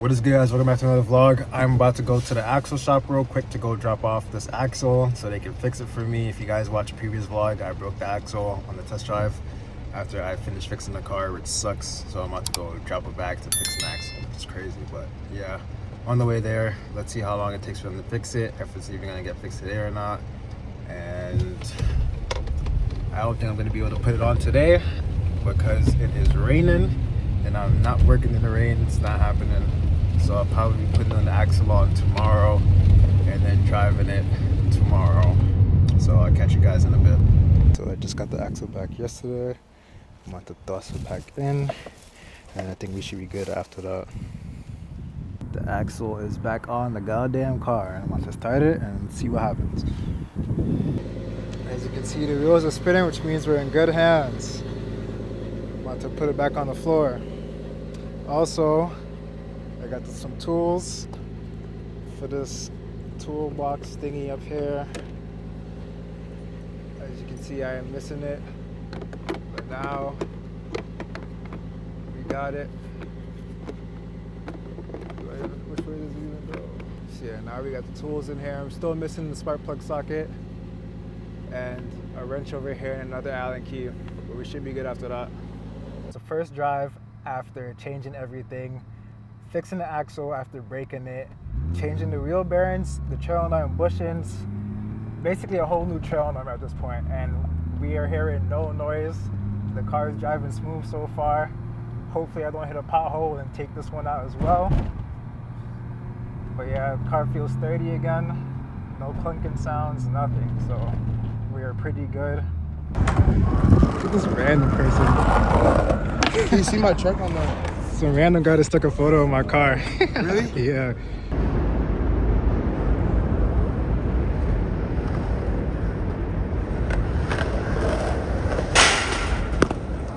What is good, guys? Welcome back to another vlog. I'm about to go to the axle shop real quick to go drop off this axle so they can fix it for me. If you guys watched a previous vlog, I broke the axle on the test drive after I finished fixing the car, which sucks. So I'm about to go drop it back to fix an axle. It's crazy, but yeah. On the way there, let's see how long it takes for them to fix it, if it's even gonna get fixed today or not. And I don't think I'm gonna be able to put it on today because it is raining and I'm not working in the rain. It's not happening. So I'll probably be putting on the axle on tomorrow and then driving it tomorrow. So I'll catch you guys in a bit. So I just got the axle back yesterday. I'm about to toss it back in and I think we should be good after that. The axle is back on the goddamn car and I'm about to start it and see what happens. As you can see, the wheels are spinning, which means we're in good hands. I'm about to put it back on the floor. Also, I got some tools for this toolbox thingy up here. As you can see, I am missing it, but now we got it. Which way does it even go? So yeah, now we got the tools in here. I'm still missing the spark plug socket and a wrench over here and another Allen key, but we should be good after that. It's the first drive after changing everything, fixing the axle after breaking it, changing the wheel bearings, the trail arm bushings, basically a whole new trail arm at this point, and we are hearing no noise. The car is driving smooth so far. Hopefully I don't hit a pothole and take this one out as well. But yeah, the car feels sturdy again. No clunking sounds, nothing. So we are pretty good. Look at this random person. Can you see my truck on the... Some random guy just took a photo of my car. Really? Yeah.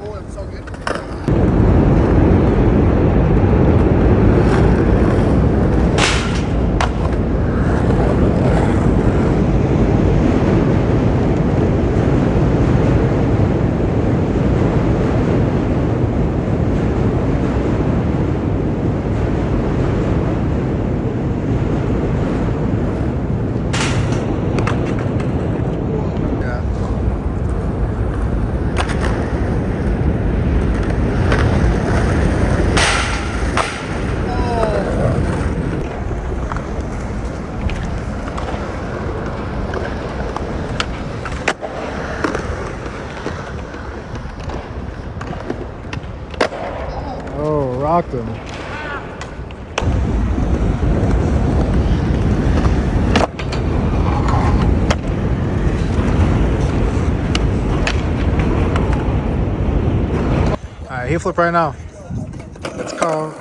Oh, it's so good. Oh, rocked him. Alright, heel flip right now. Let's go.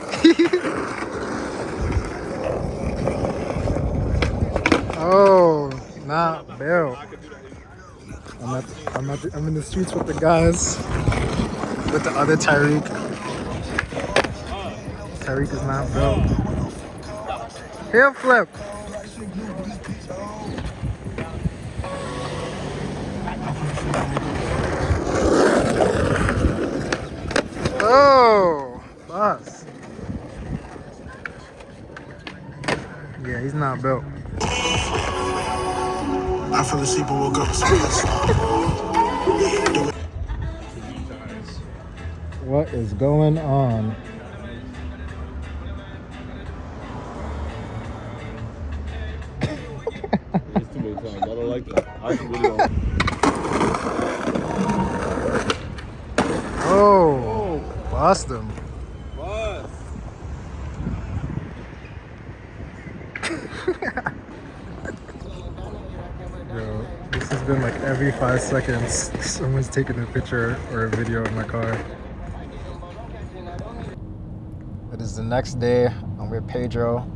Oh, not Bill. I'm in the streets with the guys, with the other Tyreek. Tyreek is not built. Heel flip. Oh, boss. Yeah, he's not built. I fell asleep and woke up. What is going on? It's too many times. I don't like that. I really don't. Oh, lost him. What? Yo, this has been like every 5 seconds someone's taking a picture or a video of my car. It is the next day. I'm with Pedro.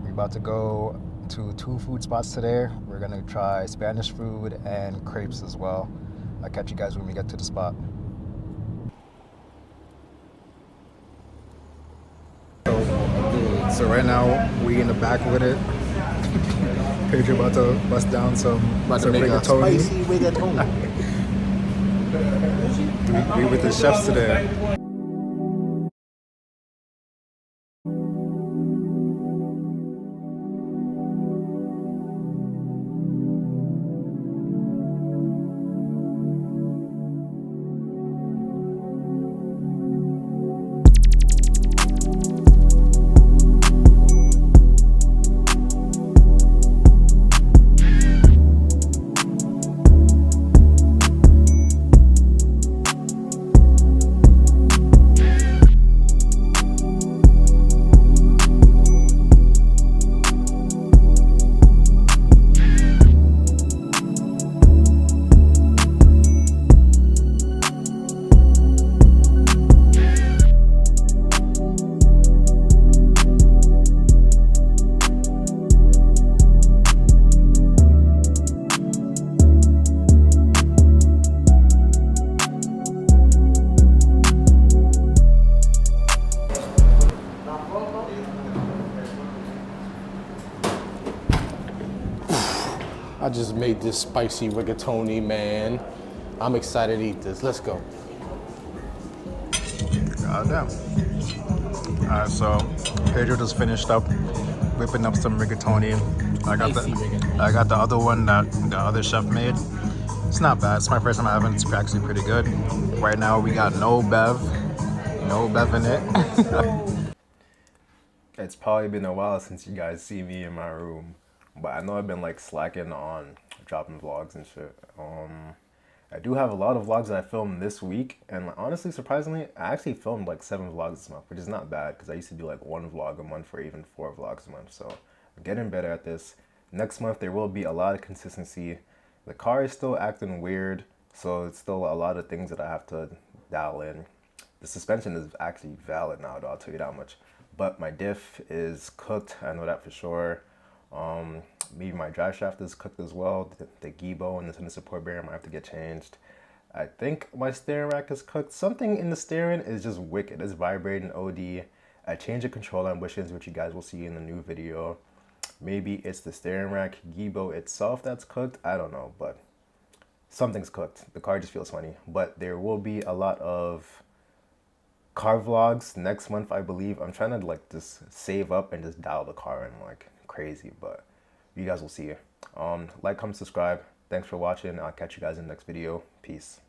We're about to go to 2 food spots today. We're gonna try Spanish food and crepes as well. I'll catch you guys when we get to the spot. So right now we in the back with it. Pedro about to bust down some rigatoni. Spicy rigatoni. We with the chefs today. I just made this spicy rigatoni, man. I'm excited to eat this. Let's go. Goddamn. Alright, so Pedro just finished up whipping up some rigatoni. Spicy rigatoni. I got the other one that the other chef made. It's not bad. It's my first time having it. It's actually pretty good. Right now we got no bev in it. It's probably been a while since you guys see me in my room, but I know I've been like slacking on dropping vlogs and shit. I do have a lot of vlogs that I filmed this week, and honestly, surprisingly, I actually filmed like 7 vlogs this month, which is not bad because I used to do like 1 vlog a month or even 4 vlogs a month. So I'm getting better at this. Next month there will be a lot of consistency. The car is still acting weird, so it's still a lot of things that I have to dial in. The suspension is actually valid now, though, I'll tell you that much. But my diff is cooked, I know that for sure. Maybe my drive shaft is cooked as well. The Gibo and the center support bearing might have to get changed. I think my steering rack is cooked. Something in the steering is just wicked. It's vibrating OD. I changed the control arm bushings, which you guys will see in the new video. Maybe it's the steering rack Gibo itself that's cooked. I don't know, but something's cooked. The car just feels funny. But there will be a lot of car vlogs next month, I believe. I'm trying to like just save up and just dial the car in like crazy, but you guys will see. Like, comment, subscribe. Thanks for watching. I'll catch you guys in the next video. Peace.